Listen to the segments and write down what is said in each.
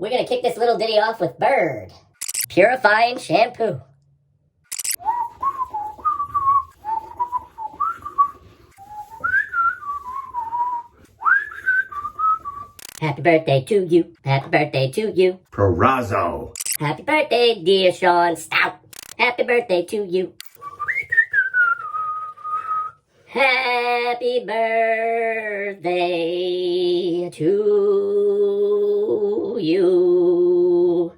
We're gonna kick this little ditty off with Bird Purifying Shampoo. Happy birthday to you. Happy birthday to you. Perazzo. Happy birthday, dear Sean Stout. Happy birthday to you. Happy birthday to you.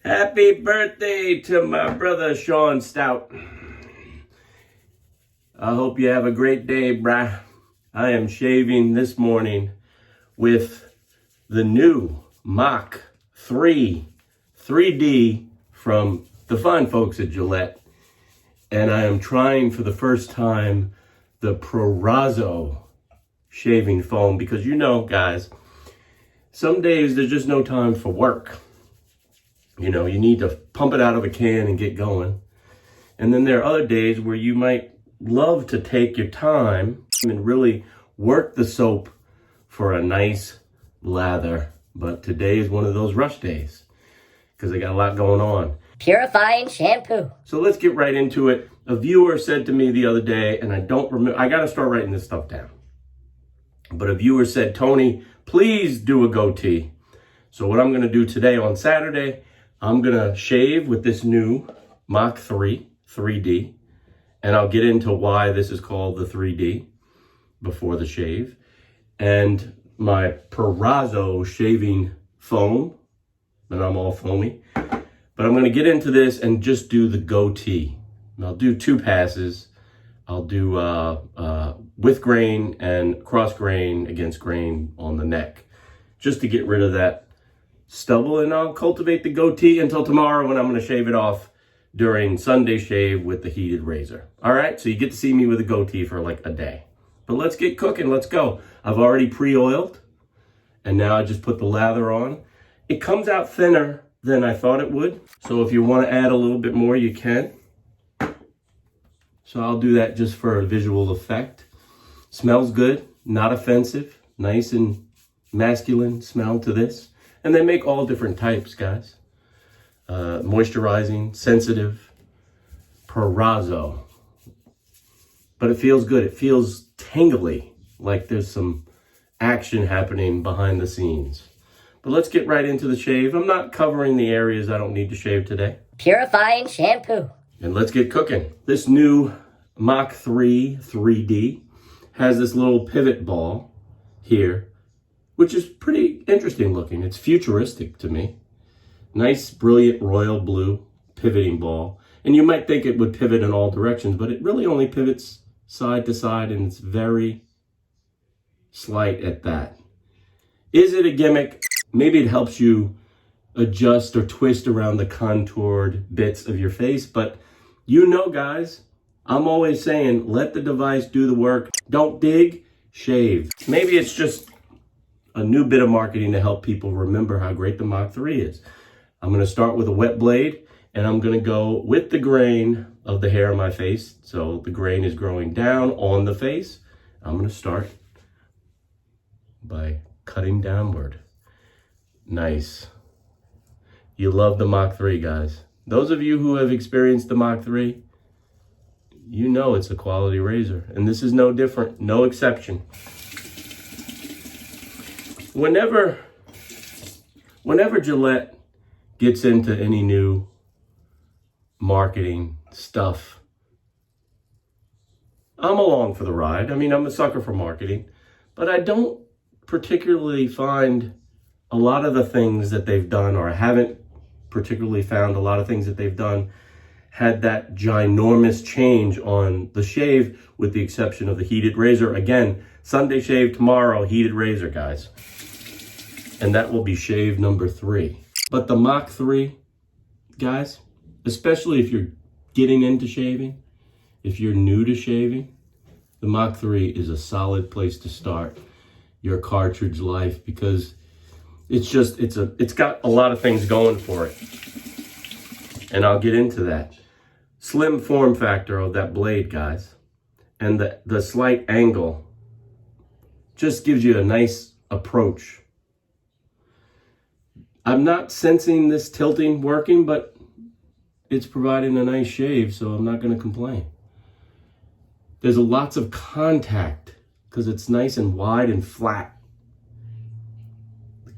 Happy birthday to my brother Sean Stout. I hope you have a great day, brah. I am shaving this morning with the new Mach 3 3D from the fine folks at Gillette. And I am trying for the first time the Perazzo shaving foam because you know, guys, some days there's just no time for work. You know, you need to pump it out of a can and get going. And then there are other days where you might love to take your time and really work the soap for a nice lather. But today is one of those rush days because I got a lot going on. Purifying shampoo. So let's get right into it. A viewer said to me the other day, and I don't remember, I got to start writing this stuff down. But a viewer said, Tony, please do a goatee. So what I'm going to do today on Saturday, I'm going to shave with this new Mach 3 3D. And I'll get into why this is called the 3D before the shave. And my Perazzo shaving foam, and I'm all foamy. But I'm going to get into this and just do the goatee. And I'll do 2 passes. I'll do with grain and cross grain against grain on the neck, just to get rid of that stubble. And I'll cultivate the goatee until tomorrow when I'm going to shave it off during Sunday shave with the heated razor. All right, so you get to see me with a goatee for like a day. But let's get cooking, let's go. I've already pre-oiled, and now I just put the lather on. It comes out thinner than I thought it would. So if you want to add a little bit more, you can. So I'll do that just for a visual effect. Smells good, not offensive, nice and masculine smell to this. And they make all different types, guys. Moisturizing, sensitive, Perazzo. But it feels good. It feels tingly, like there's some action happening behind the scenes. But let's get right into the shave. I'm not covering the areas I don't need to shave today. Purifying shampoo. And let's get cooking. This new Mach 3 3D has this little pivot ball here, which is pretty interesting looking. It's futuristic to me. Nice, brilliant royal blue pivoting ball. And you might think it would pivot in all directions, but it really only pivots side to side, and it's very slight at that. Is it a gimmick? Maybe it helps you adjust or twist around the contoured bits of your face, but you know, guys, I'm always saying, let the device do the work. Don't dig, shave. Maybe it's just a new bit of marketing to help people remember how great the Mach 3 is. I'm going to start with a wet blade, and I'm going to go with the grain of the hair on my face. So the grain is growing down on the face. I'm going to start by cutting downward. Nice. You love the Mach 3, guys. Those of you who have experienced the Mach 3, you know it's a quality razor. And this is no different, no exception. Whenever Gillette gets into any new marketing stuff, I'm along for the ride. I mean, I'm a sucker for marketing, but I don't particularly find a lot of the things that they've done, or I haven't particularly found a lot of things that they've done had that ginormous change on the shave, with the exception of the heated razor. Again, Sunday shave tomorrow, heated razor, guys. And that will be shave number 3. But the Mach 3, guys, especially if you're getting into shaving, if you're new to shaving, the Mach 3 is a solid place to start your cartridge life, because it's got a lot of things going for it. And I'll get into that. Slim form factor of that blade, guys. And the slight angle just gives you a nice approach. I'm not sensing this tilting working, but it's providing a nice shave, so I'm not going to complain. There's lots of contact because it's nice and wide and flat.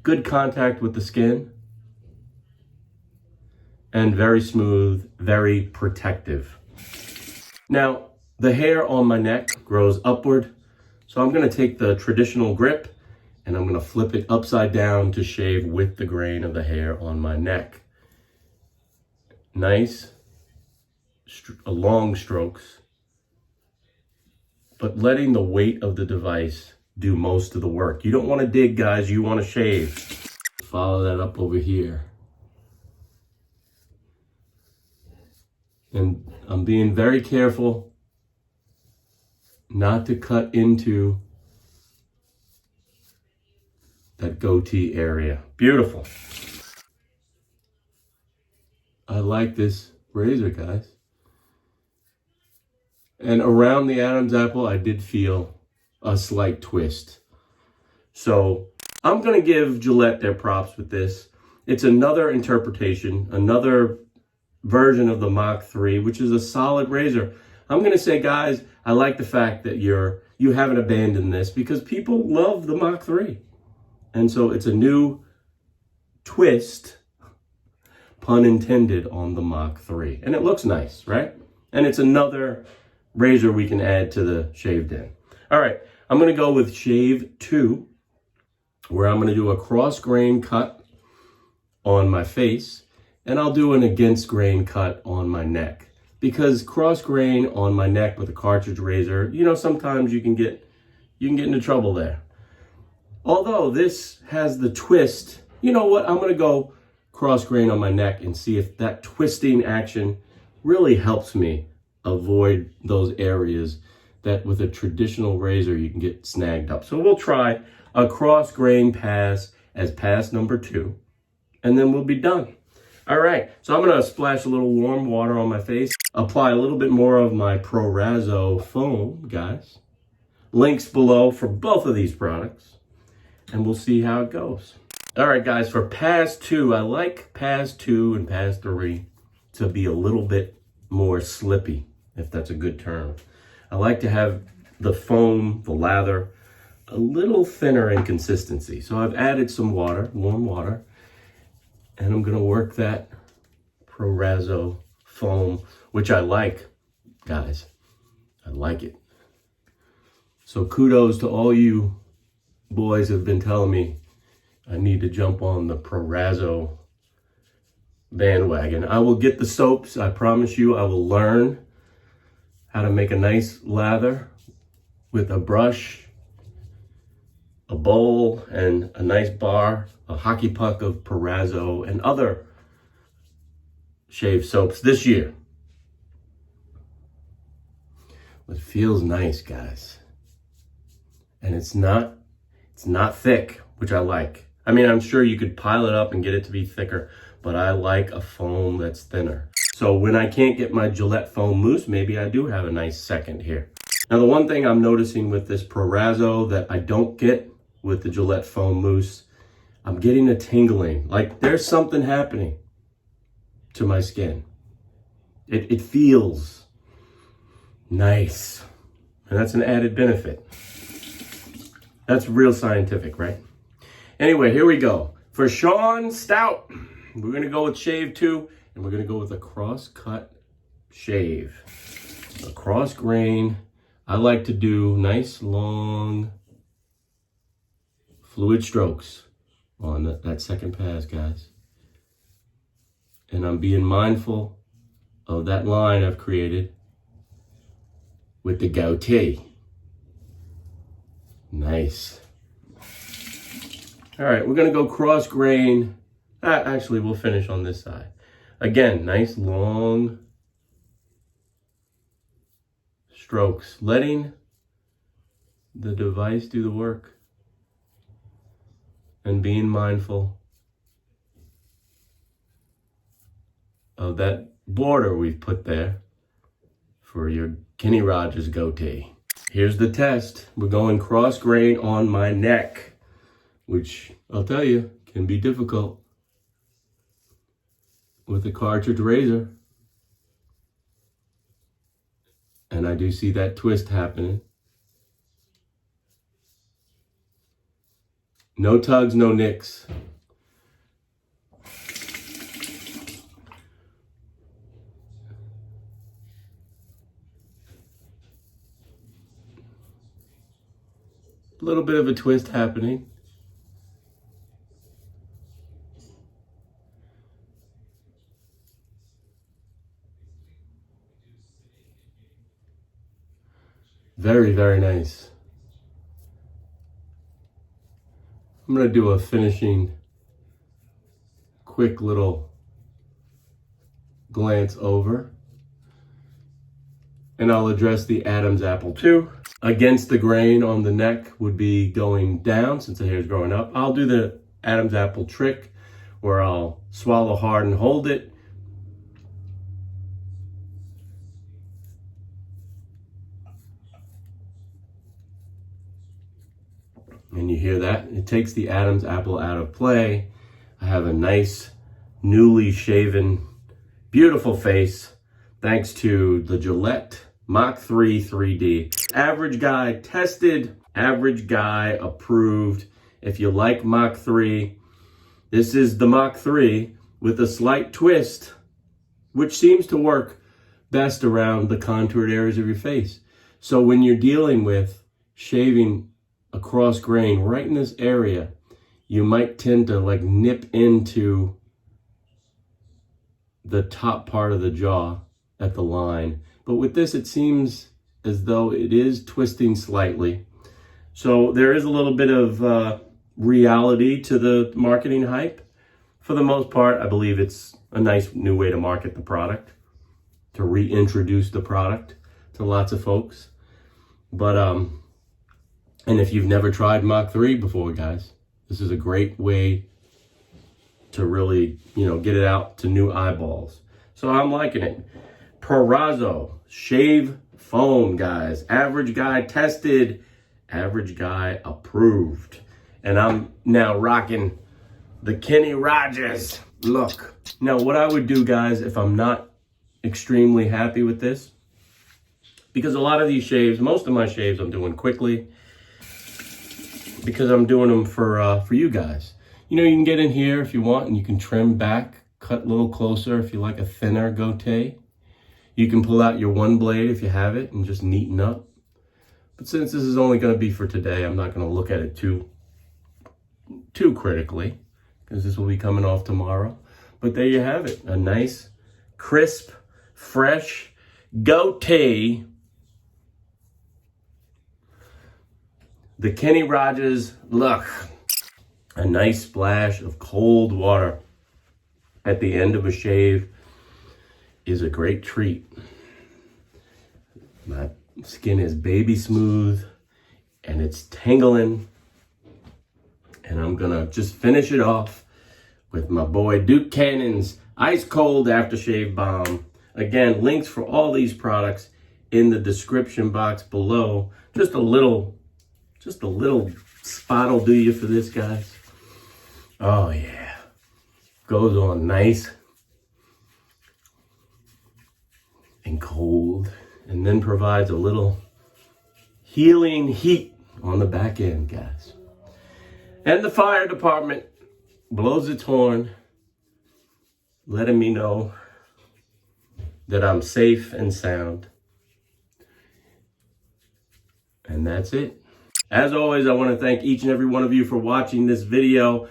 Good contact with the skin. And very smooth, very protective. Now, the hair on my neck grows upward. So I'm going to take the traditional grip and I'm going to flip it upside down to shave with the grain of the hair on my neck. Nice, long strokes. But letting the weight of the device do most of the work. You don't want to dig, guys. You want to shave. Follow that up over here. And I'm being very careful not to cut into that goatee area. Beautiful. I like this razor, guys. And around the Adam's apple, I did feel a slight twist. So I'm going to give Gillette their props with this. It's another interpretation, another version of the Mach 3, which is a solid razor. I'm going to say, guys, I like the fact that you haven't abandoned this because people love the Mach 3. And so it's a new twist, pun intended, on the Mach 3. And it looks nice, right? And it's another razor we can add to the shave den. All right, I'm going to go with Shave 2, where I'm going to do a cross grain cut on my face, and I'll do an against grain cut on my neck. Because cross grain on my neck with a cartridge razor, you know, sometimes you can get into trouble there. Although this has the twist, you know what? I'm going to go cross grain on my neck and see if that twisting action really helps me avoid those areas that with a traditional razor you can get snagged up. So we'll try a cross grain pass as pass number 2, and then we'll be done. All right, so I'm gonna splash a little warm water on my face, apply a little bit more of my Prorazzo foam, guys. Links below for both of these products, and we'll see how it goes. All right, guys, for pass 2, I like pass 2 and pass 3 to be a little bit more slippy, if that's a good term. I like to have the foam, the lather, a little thinner in consistency. So I've added some water, warm water, and I'm gonna work that Prorazzo foam, which I like, guys. I like it. So kudos to all you boys who have been telling me I need to jump on the Prorazzo bandwagon. I will get the soaps. I promise you I will learn how to make a nice lather with a brush, a bowl, and a nice bar, a hockey puck of Prorazzo and other shave soaps this year. It feels nice, guys. And it's not thick, which I like. I mean, I'm sure you could pile it up and get it to be thicker, but I like a foam that's thinner. So when I can't get my Gillette foam mousse, maybe I do have a nice second here. Now, the one thing I'm noticing with this Prorazzo that I don't get with the Gillette foam mousse, I'm getting a tingling. Like there's something happening to my skin. It feels nice. And that's an added benefit. That's real scientific, right? Anyway, here we go. For Sean Stout, we're going to go with Shave 2, and we're going to go with a cross-cut shave. A cross grain. I like to do nice, long, fluid strokes on that second pass, guys. And I'm being mindful of that line I've created with the goatee. Nice. All right, we're going to go cross grain. Actually, we'll finish on this side. Again, nice long strokes, letting the device do the work and being mindful of that border we've put there for your Kenny Rogers goatee. Here's the test. We're going cross grain on my neck, which I'll tell you can be difficult. with a cartridge razor. And I do see that twist happening. No tugs, no nicks. A little bit of a twist happening. Very, very nice. I'm going to do a finishing quick little glance over. And I'll address the Adam's apple too. Against the grain on the neck would be going down since the hair is growing up. I'll do the Adam's apple trick where I'll swallow hard and hold it. And you hear that? It takes the Adam's apple out of play. I have a nice, newly shaven, beautiful face thanks to the Gillette Mach3 3D. Average guy tested, average guy approved. If you like Mach 3, this is the Mach 3 with a slight twist, which seems to work best around the contoured areas of your face. So when you're dealing with shaving across grain right in this area, you might tend to like nip into the top part of the jaw at the line. But with this, it seems as though it is twisting slightly. So there is a little bit of reality to the marketing hype. For the most part, I believe it's a nice new way to market the product, to reintroduce the product to lots of folks. But and if you've never tried Mach 3 before, guys, this is a great way to really, get it out to new eyeballs. So I'm liking it. Prorazo Shave Foam, guys. Average guy tested, average guy approved. And I'm now rocking the Kenny Rogers look. Now, what I would do, guys, if I'm not extremely happy with this, because a lot of these shaves, most of my shaves I'm doing quickly, because I'm doing them for you guys. You can get in here if you want and you can trim back, cut a little closer if you like a thinner goatee. You can pull out your one blade if you have it and just neaten up. But since this is only going to be for today, I'm not going to look at it too critically because this will be coming off tomorrow. But there you have it. A nice, crisp, fresh goatee. The Kenny Rogers look. A nice splash of cold water at the end of a shave is a great treat. My skin is baby smooth and it's tingling. And I'm gonna just finish it off with my boy Duke Cannon's ice cold aftershave balm. Again, links for all these products in the description box below. Just a little spot will do you for this, guys. Oh yeah, goes on nice and cold, and then provides a little healing heat on the back end, guys. And the fire department blows its horn, letting me know that I'm safe and sound. And that's it. As always, I want to thank each and every one of you for watching this video.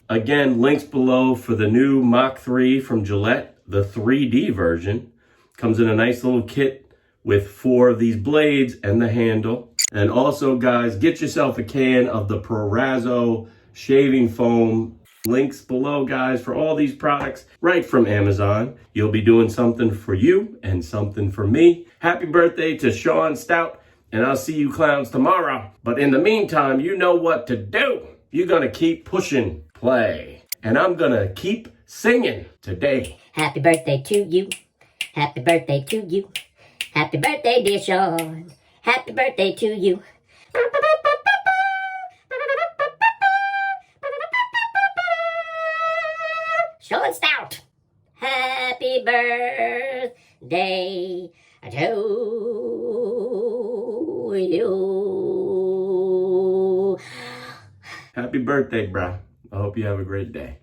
Again, links below for the new Mach 3 from Gillette, the 3D version. Comes in a nice little kit with 4 of these blades and the handle. And also, guys, get yourself a can of the Prorazo shaving foam. Links below, guys, for all these products right from Amazon. You'll be doing something for you and something for me. Happy birthday to Sean Stout, and I'll see you clowns tomorrow. But in the meantime, you know what to do. You're gonna keep pushing play, and I'm gonna keep singing today. Happy birthday to you. Happy birthday to you. Happy birthday, dear Sean. Happy birthday to you. Sean Stout. Happy birthday to you. Happy birthday, bruh. I hope you have a great day.